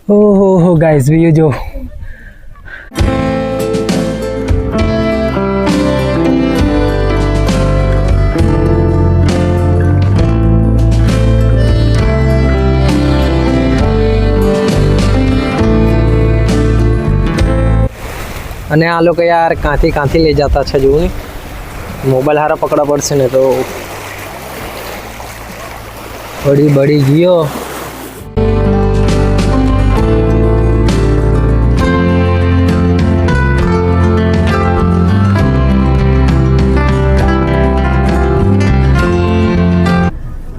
ઓહો guys view જો અને આ લોકો યાર કાંથી લઈ જતા છે જોવું નહીં મોબાઈલ હારા પકડા પડશે ને તો બડી ગયો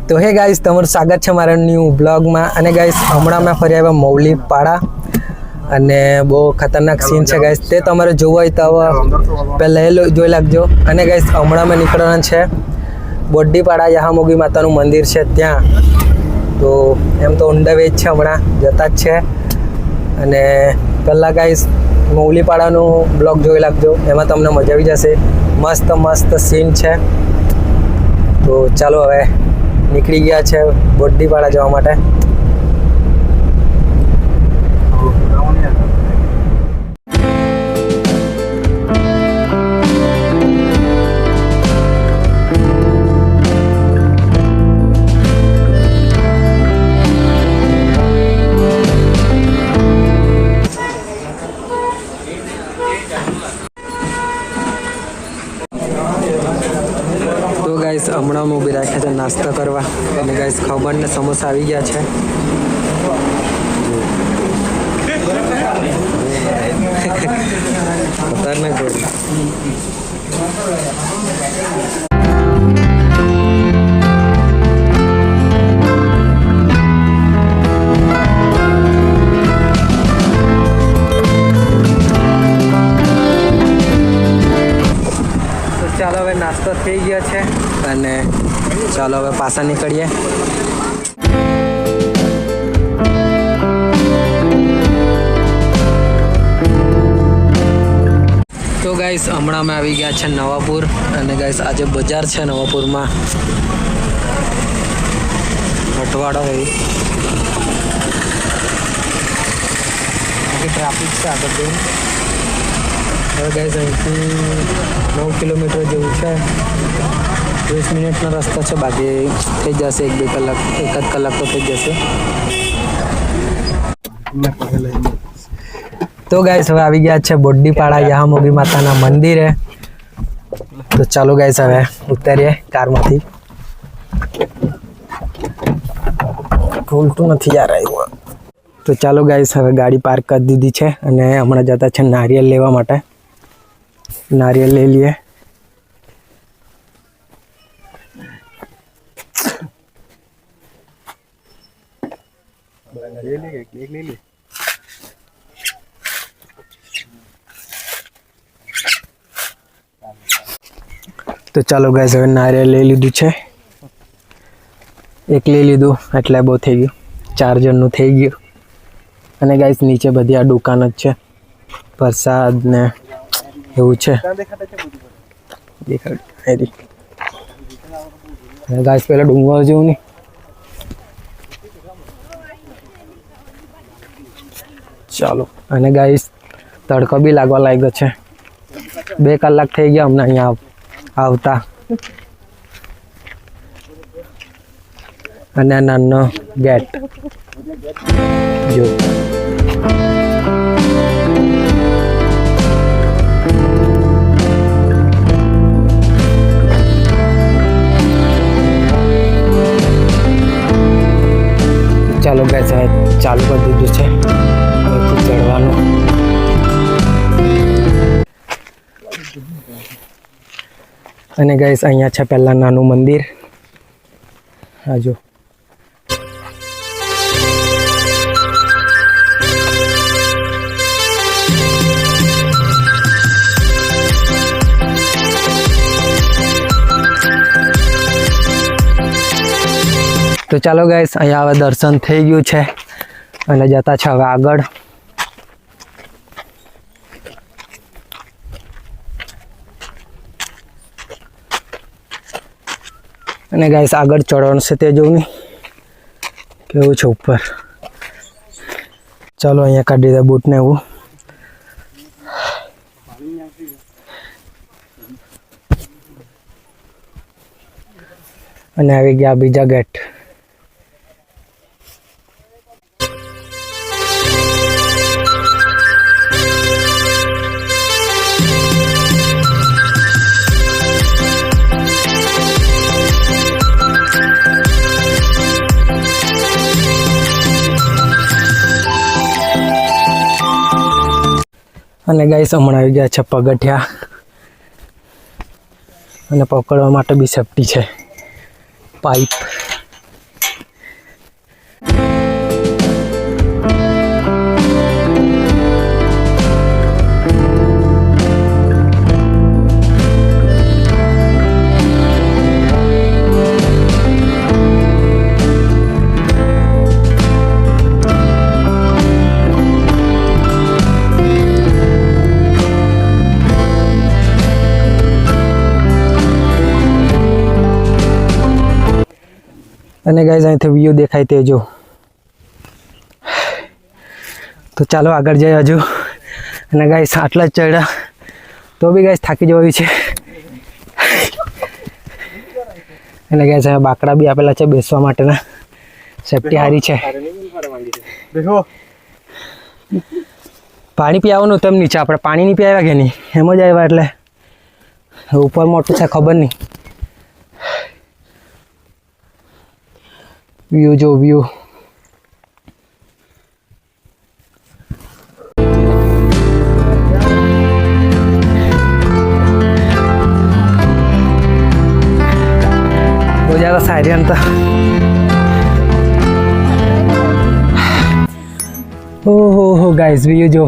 તો હે ગાઈસ તમારું સ્વાગત છે મારા ન્યૂ બ્લોગમાં અને ગાઈસ હમણાં મેં ફરી આવ્યા મૌલી પાડા અને બહુ ખતરનાક સીન છે ગાઈસ તે તમારે જોવું હોય તો પહેલાં જોઈ લાગજો અને ગાઈસ હમણાં મેં નીકળવાના છે બોડ્ડીપાડા યાહામોગી માતાનું મંદિર છે ત્યાં તો એમ તો ઊંડા વેજ છે હમણાં જતા જ છે અને પહેલાં ગાઈસ મૌલીપાડાનું બ્લોગ જોઈ લાગજો એમાં તમને મજા આવી જશે મસ્ત સીન છે તો ચાલો હવે નીકળી ગયા છે બોડ્ડીપાડા જવા માટે ગાઈસ હમણાં ઊભી રાખ્યા છે નાસ્તો કરવા અને ગાઈસ ખબર ને સમોસા આવી ગયા છે ખતરનાક ચાલો હવે નાસ્તો થઈ ગયો છે અને ચાલો હવે પાછા નીકળીએ તો ગાઈસ હમણાં અમે આવી ગયા છે નવાપુર અને ગાઈસ આજે બજાર છે નવાપુરમાં અઠવાડો એવી ટ્રાફિક છે આગળ જઈને હવે ગાઈસ અહીંથી 9 કિલોમીટર જેવું છે 20 મિનિટનો રસ્તો છે બાકી થઈ જશે 1-2 કલાક 1 કલાક તો થઈ જશે તો ગાઈસ હવે આવી ગયા છે બોડ્ડીપાડા યાહામોગી માતાના મંદિરે તો ચાલો ગાઈસ હવે ઉતરીએ કારમાંથી ખોલતું નથી યાર આવ્યું તો ચાલો ગાઈસ હવે ગાડી પાર્ક કરી દીધી છે અને હમણાં જતા છે નારિયેલ લેવા માટે नारियल ले लिए तो चलो गाइस હવે નારિયેલ લઈ લીધું છે એક લઈ લીધું એટલે બહુ થઈ ગયું 4 જણનું થઈ ગયું અને ગાઈસ નીચે બધી આ દુકાન જ છે પ્રસાદ ને એવું છે ગાઈસ પહેલા ડુંગર જેવું નહીં ચાલો અને ગાઈસ તડકો બી લાગવા લાગ્યો છે 2 કલાક થઈ ગયા અમને અહીંયા આવતા અને નાનો ગેટ જો ચાલો ગાઈસ ચાલુ કરી દીધું છે ચડવાનું અને ગાઈસ અહીંયા છે પહેલા નાનું મંદિર આ જો તો ચાલો ગાઈસ અહીંયા હવે દર્શન થઈ ગયું છે અને જતા છે હવે આગળ અને ગાઈસ આગળ ચડવાનું છે તે જોવું નહીં કેવું છે ઉપર ચાલો અહીંયા કાઢી દીધા બૂટ ને એવું. અને આવી ગયા બીજા ગેટ. અને ગાઈસ હમણાં આવી ગયા છે પગથિયા, અને પકડવા માટે બી સેફટી છે, પાઇપ. અને ગાઈસ અહીંથી વ્યૂ દેખાય તે જો. તો ચાલો આગળ જઈએ હજુ. અને ગાઈસ આટલા જ ચડ્યા તો બી ગાઈસ થાકી જવાયું છે. અને ગાઈસ અહીંયા બાકડા બી આપેલા છે બેસવા માટેના, સેફટી સારી છે. પાણી પીવાનું તેમ નીચે, આપણે પાણી નહીં પીવ્યા કે નહીં, એમ જ આવ્યા. એટલે ઉપર મોટું છે ખબર નહીં. વ્યૂ જો વ્યૂ. બહુ જ્યાદા સારી અંત. ઓહો ગાઈસ વ્યૂ જો.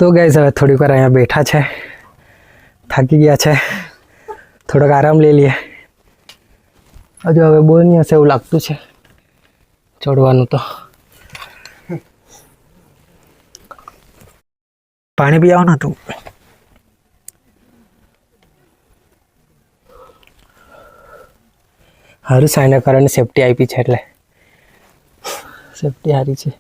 તો ગાઈસ હવે થોડીક વાર અહીંયા બેઠા છે, થાકી ગયા છે, થોડોક આરામ લઈ લઈએ. હજુ હવે બહુ નહીં હશે એવું લાગતું છે ચડવાનું. તો પાણી પી આવવાનું હતું. સારું છે એના કારણે સેફટી આપી છે, એટલે સેફટી સારી છે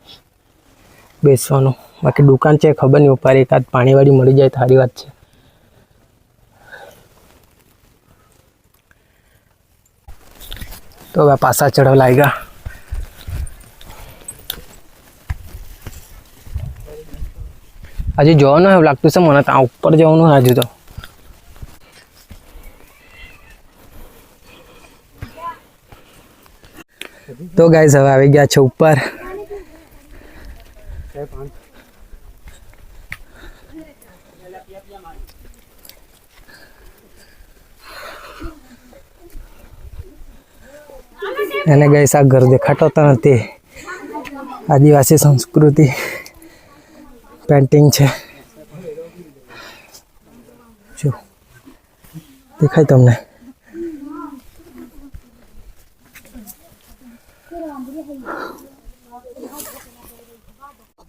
બેસવાનું. બાકી દુકાન છે ખબર નહીં, ઉપર એકાદ પાણીવાળી મળી જાય તો સારી વાત છે. તો હવે પાછા ચડવા લાગ્યા. હજુ જવાનું એવું લાગતું છે મને, ત્યાં ઉપર જવાનું હજુ. તો ગાઈસ હવે આવી ગયા છે ઉપર. એને ગાઈસ આ ઘર દેખાતો તો નથી, આદિવાસી સંસ્કૃતિ પેન્ટિંગ છે જો, દેખાય તમને?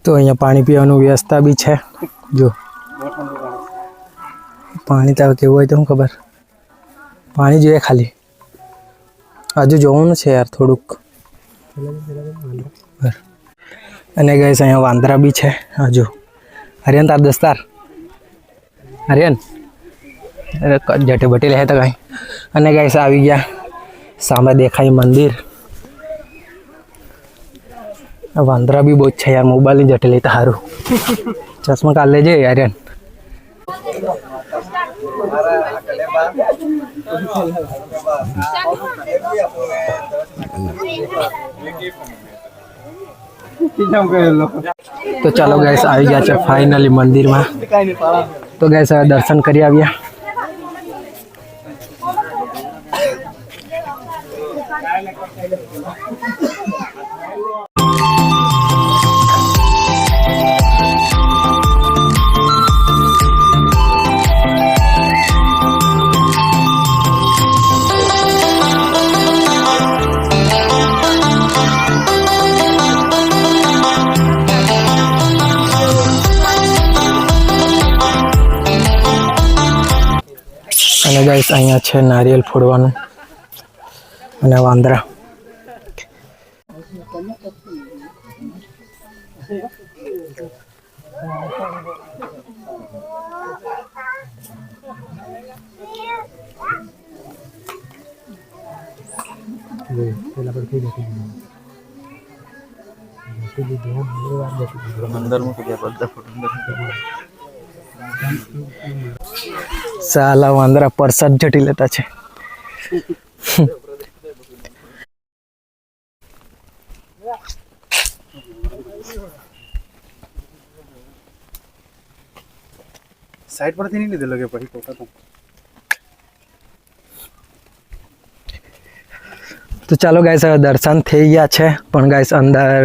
તો અહીંયા પાણી પીવાનું વ્યવસ્થા બી છે જો. પાણી તો કેવું હોય તો શું ખબર, પાણી જોઈએ ખાલી. હજુ જોવાનું છે યાર થોડુંક. અને ગાઈસ અહીંયા વાંદરા બી છે હજુ. હરિયન તાર દોસ્તાર હરિયન જટે બટી લે તો કઈ. અને ગાઈસ આવી ગયા, સામે દેખાય મંદિર. વાંદરા બી બહુ જ છે યાર, મોબાઈલની જટે લેતા સારું. ચશ્મા કાઢ લેજે હરિયન. તો ચાલો ગાઈસ આવી ગયા છે ફાઇનલી મંદિરમાં. તો ગાઈસ હવે દર્શન કરી આવ્યા. અને ગાઈસ અહીંયા છે નારિયેલ ફોડવાનું અને વાંદરા. સાલા વાંદરા પ્રસાદ જટી લેતા છે. સાઈડ પરથી નહીં લીધેલો કે પછી કોકા તો ચાલો ગાઈસ હવે દર્શન થઈ ગયા છે, પણ ગાઈસ અંદર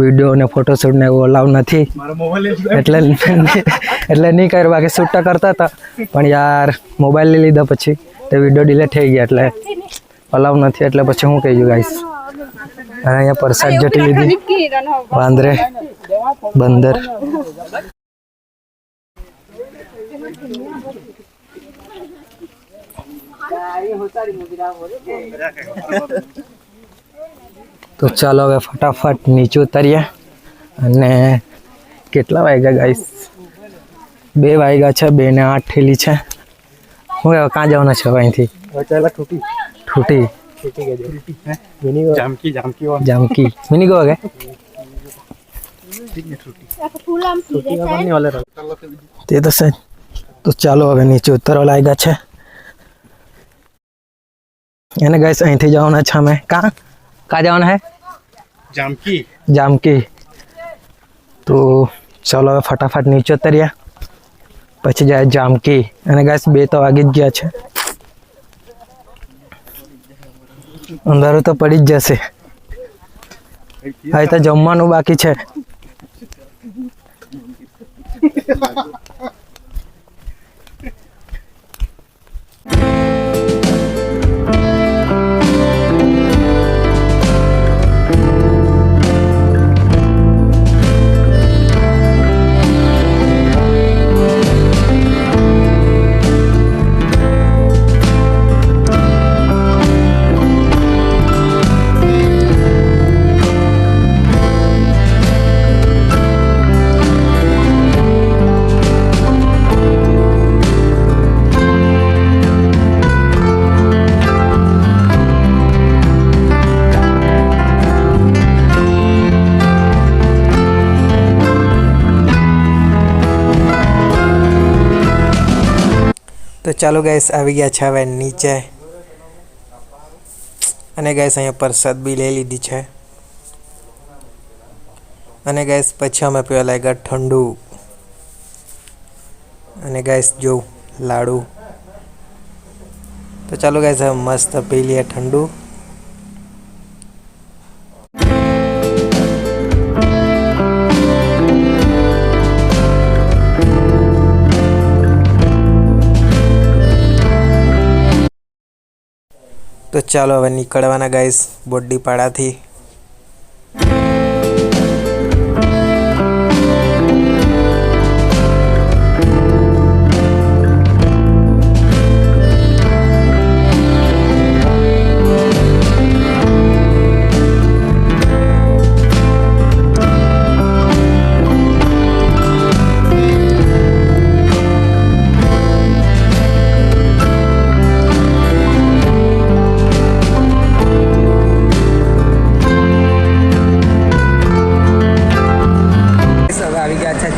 વિડીયો ને ફોટોશૂટ ને એવું અલાવ નથી, મારો મોબાઈલ એટલે નહીં કર્યું. બાકી શૂટ કરતા હતા પણ યાર મોબાઈલ લઈ લીધા પછી તે વિડીયો ડિલીટ થઈ ગયા એટલે અલાવ નથી. એટલે પછી હું કહી ગયું ગાઈસ. અને અહીંયા પ્રસાદ જટી લીધી વાંદરે બંદર. તો ચાલો હવે ફટાફટ નીચે ઉતરીએ. અને કેટલા વાગ્યા ગાઈસ? 2 વાગ્યા છે. 2 ને 8 થયેલી છે. હું ક્યાં જવાના છે અહીંથી? ઠૂટી જામકી મિની ગોવા કે તે તો સર. તો ચાલો હવે નીચે ઉતરવા લાગ્યા છે. એને ગાઈસ અહીંથી જવાના છે અમે. કાં જવાના હે? જામકી. તો ચાલો હવે ફટાફટ નીચે ઉતરીએ, પછી જાય જામકી. અને ગાઈસ 2 તો વાગી જ ગયા છે. અંધારું તો પડી જ જશે. હવે તો જમવાનું બાકી છે. તો ચાલો ગાઈસ આવી ગયા છે હવે નીચે. અને ગાઈસ અહીંયા પ્રસાદ બી લઈ લીધી છે. અને ગાઈસ પછી અમે પીવા લાગ્યા ઠંડુ. અને ગાઈસ જો લાડુ. તો ચાલો ગાઈસ હવે મસ્ત પી લઈએ ઠંડુ. તો ચાલો હવે નીકળવાના ગાઈસ બોડીપાડાથી.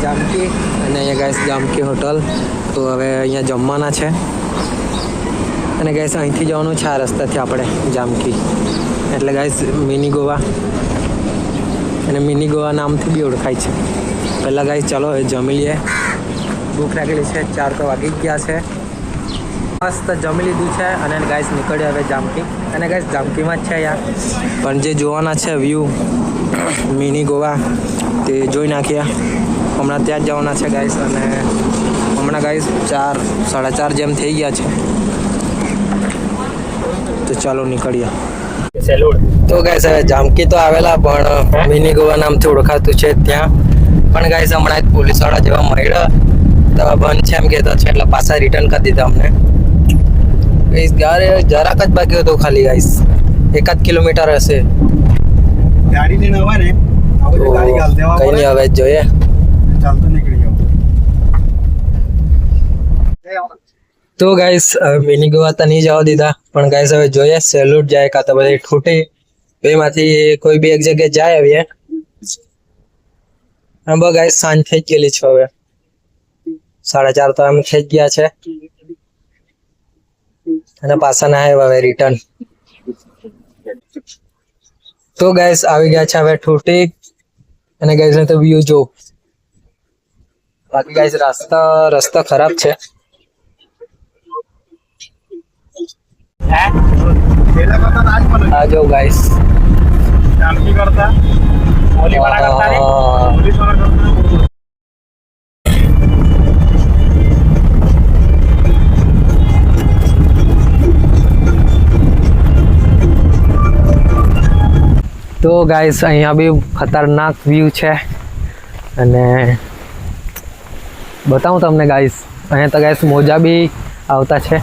જામકી. અને અહીંયા ગાઈસ જામકી હોટલ. તો હવે અહીંયા જમવાના છે. અને ગાઈસ અહીંથી જવાનું છે આ રસ્તાથી આપણે જામકી. એટલે ગાઈસ મિની ગોવા. અને મિની ગોવા નામથી બી ઓળખાય છે. પહેલાં ગાઈસ ચાલો હવે જમી લઈએ. ભૂખ લાગેલી છે. 4 તો વાગી જ ગયા છે. મસ્ત જમી લીધું છે. અને ગાઈસ નીકળ્યા હવે જામકી. અને ગાઈસ જામકીમાં જ છે યાર, પણ જે જોવાના છે વ્યૂ મિની ગોવા તે જોઈ નાખ્યા. હમણાં ત્યાં જ જવાના છે ગાઈસ. અને હમણાં ગાઈસ 4 સાડા 4 જેમ થઈ ગયા છે. તો ચાલો નીકળીએ. તો ગાઈસ હવે જામકી તો આવેલા, પણ મિની ગોવા નામથી ઓળખાતું છે ત્યાં. પણ ગાઈસ હમણાં જ પોલીસવાળા જેવા મળ્યા તો બંધ છે એમ કહેતા છે, એટલે પાછા રિટર્ન કરી દીધા અમને. ગાઈસ જરાક જ બાકી હતું ખાલી ગાઈસ, 1 કિલોમીટર હશે. ગાડી લઈને આવે ને આ બધું ગાડી ગાલ દેવા કઈ નહીં, હવે જોઈએ. ચાલતો નીકળી જાવ. તો ગાઈસ મિની ગોવા તો નહીં જવા દીધા, પણ ગાઈસ હવે જોઈએ સેલ્યુટ જાય કાં તો પછી ઠૂટી, બેમાંથી કોઈ બી એક જગ્યાએ જાય આવીએ. હા બસ ગાઈસ સાંજ થઈ ગયેલી છે, હવે 4:30 તો એમ થઈ ગયા છે અને પાછા ના આવ્યા હવે રિટર્ન. તો ગાઈસ આવી ગયા છે હવે ઠૂટી, અને ગાઈસ તો વ્યૂ જો. બાકી ગાઈસ રસ્તા ખરાબ છે. પેલા કરતા આજ મને આ જો ગાઈસ, જાનકી કરતા ઓલી વાળા કરતા ને પોલીસ વાળા કરતા તો ગાઈસ અહીંયા બી ખતરનાક વ્યૂ છે, અને બતાવું તમને ગાઈસ, અહીંયા તો ગાઈસ મોજા બી આવતા છે.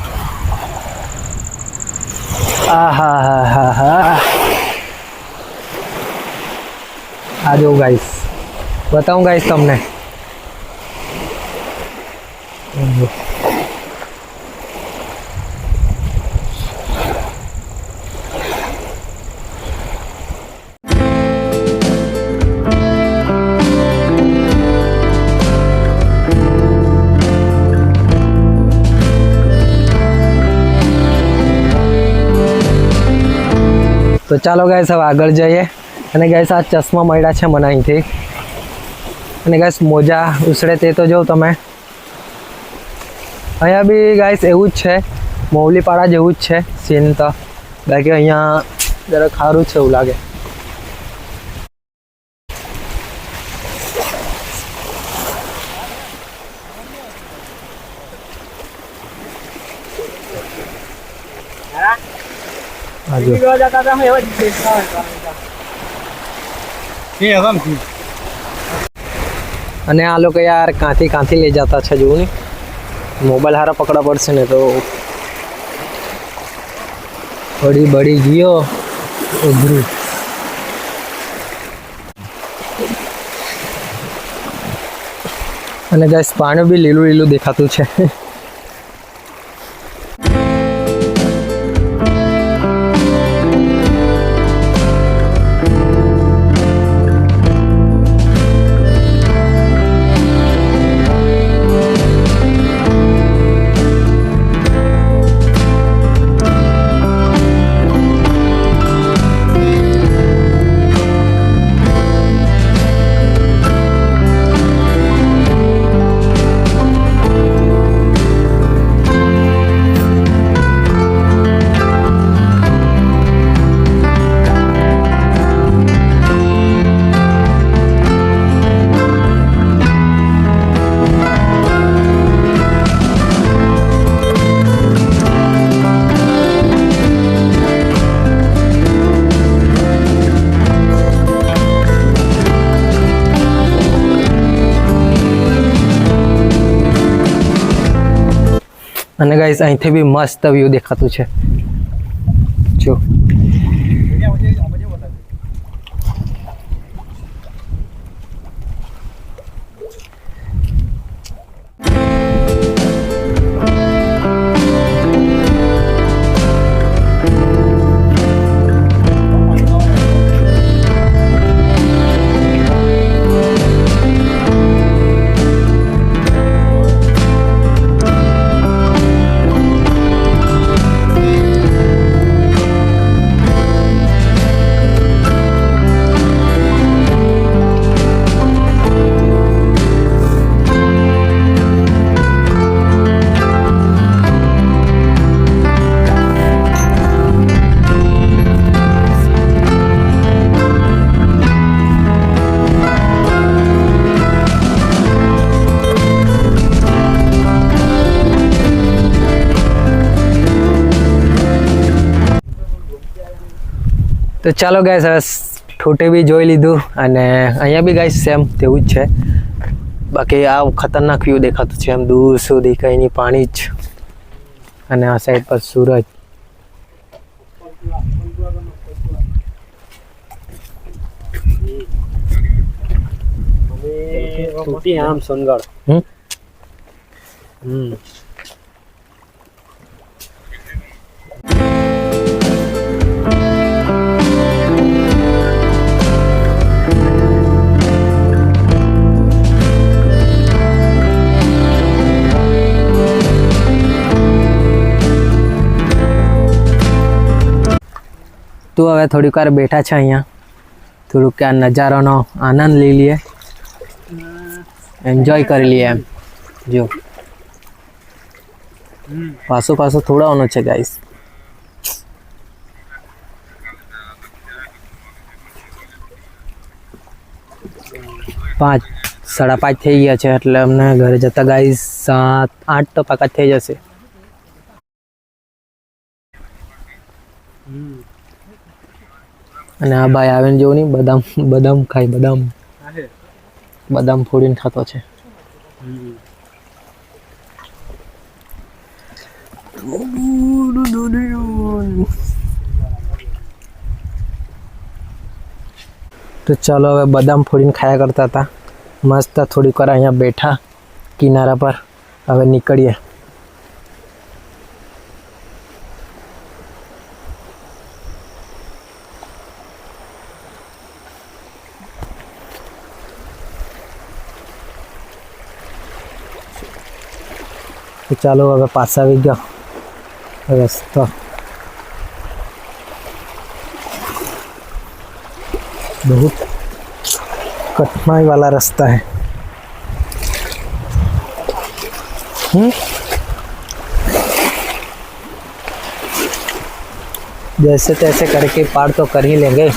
આહા આ જો ગાઈસ, બતાવું ગાઈસ તમને. તો ચાલો ગાઈસ હવે આગળ જઈએ. અને ગાઈસ આ ચશ્મા મળ્યા છે મને અહીંથી, અને ગાઈસ મોજા ઉછળે તે તો જો તમે. અહીંયા બી ગાઈસ એવું જ છે, મૌલીપાડા જેવું જ છે સીન તો, બાકી અહીંયા જરાક સારું છે એવું લાગે. અને આ લોકો યાર કાંથી લઈ જતા છે જોવું ને, મોબાઈલ હારા પકડા પડશે ને તો બળી ગયો ઉઘરું. અને ગાઈસ પાણી બી લીલું દેખાતું છે. અને ગાઈસ અહીંથી બી મસ્ત વ્યૂ દેખાતું છે જો. તો ચાલો ગાઈસ હવે ઠોટે બી જોઈ લીધું, અને અહીંયા બી ગાઈસ સેમ તેવું જ છે. બાકી આ ખતરનાક વ્યૂ દેખાતું છે એમ દૂર સુધી, કંઈ નહીં પાણી જ. અને આ સાઈડ પર સુરજ. આમ સોનગઢ. તો હવે થોડીક વાર બેઠા છે અહીંયા, થોડુંક આ નજારાનો આનંદ લઈ લઈએ, એન્જોય કરી લઈએ એમ. જો પાછું થોડાવાનું છે ગાઈસ. 5:30 થઈ ગયા છે એટલે અમને ઘરે જતા ગાઈસ 7-8 તો પાકા થઈ જશે. અને આ ભાઈ આવીને જોવું નહીં, બદામ ખાય, બદામ ફોડીને ખાતો છે. તો ચાલો હવે બદામ ફોડીને ખાયા કરતા હતા મસ્ત. થોડીક વાર અહીંયા બેઠા કિનારા પર, હવે નીકળીએ. તો ચાલો હવે પાછા આવી ગયો રસ્તો. बहुत कठिनाई वाला रास्ता है. जैसे तैसे करके पार तो कर ही लेंगे.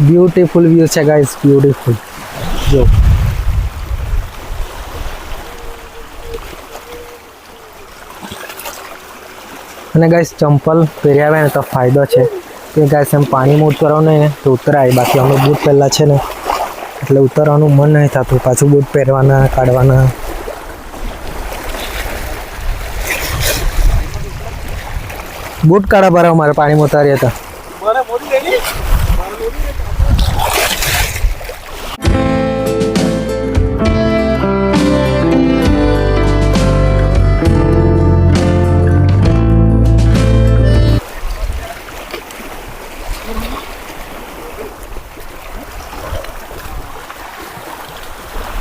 ब्यूटीफुल व्यू है गाइस, ब्यूटीफुल. जो અને ગાઈસ ચંપલ પહેર્યા આવે ને તો ફાયદો છે કે ગાઈસ એમ પાણીમાં ઉતરવાનું નહીં ને તો ઉતરાય. બાકી અમે બૂટ પહેલાં છે ને એટલે ઉતરવાનું મન નહીં થતું, પાછું બૂટ પહેરવાના કાઢવાના. બૂટ કાઢા પર અમારે પાણીમાં ઉતાર્યા હતા.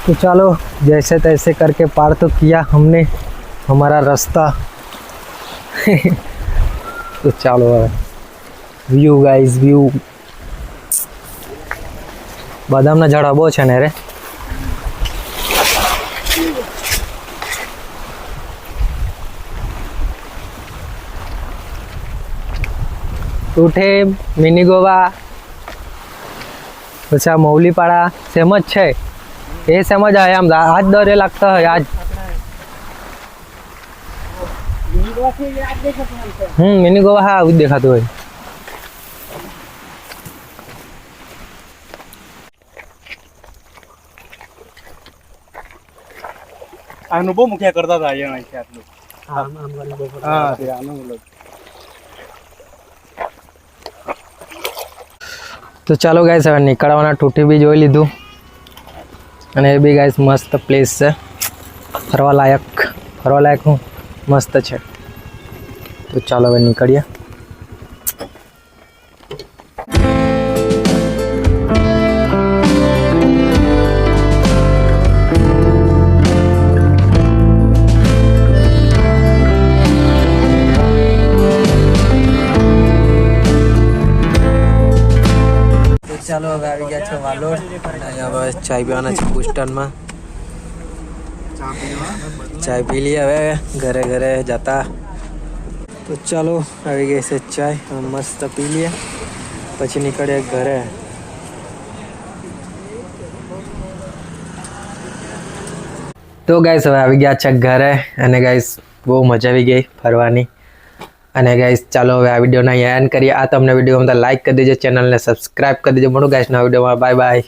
तो चलो जैसे तैसे करके पार तो किया हमने हमारा रास्ता. तो चलो व्यू गाइस, व्यू. बदामना झाड़ा बહુ છે ને રે. ઉઠે મિની ગોવા પછી આ મૌલીપાડા સેમ જ છે. ये समझ आया हम आज डरे लगता है आज. मिनी गोवा हाँ वो देखा तो है. अनुभव मुख्य करता था ये नहीं क्या लोग. हाँ ते अनुभव. तो चलो गाइस હવે નીકળવાના ટૂટી બી જોઈ લીધું અને એ બી ગાઈસ મસ્ત પ્લેસ છે, ફરવા લાયક હું મસ્ત છે. તો ચાલો હવે નીકળીએ. ચાલો હવે આવી ગયા છે વાલોડ અને અહીંયા હવે ચાય પીવાના છે બુસ્ટનમાં. ચાય પી લઈએ હવે ઘરે જતા. તો ચાલો આવી ગઈ છે ચાય, મસ્ત પી લઈએ પછી નીકળીએ ઘરે. તો ગાઈસ હવે આવી ગયા છે ઘરે અને ગાઈસ બહુ મજા આવી ગઈ ફરવાની. અને ગાઈસ ચાલો હવે આ વિડીયોના એન્ડ કરીએ. આ તમને વિડીયો ગમતા લાઈક કરી દેજો, ચેનલને સબસ્ક્રાઇબ કરી દેજો. મળું ગાઈસ નવા વિડીયોમાં. Bye bye.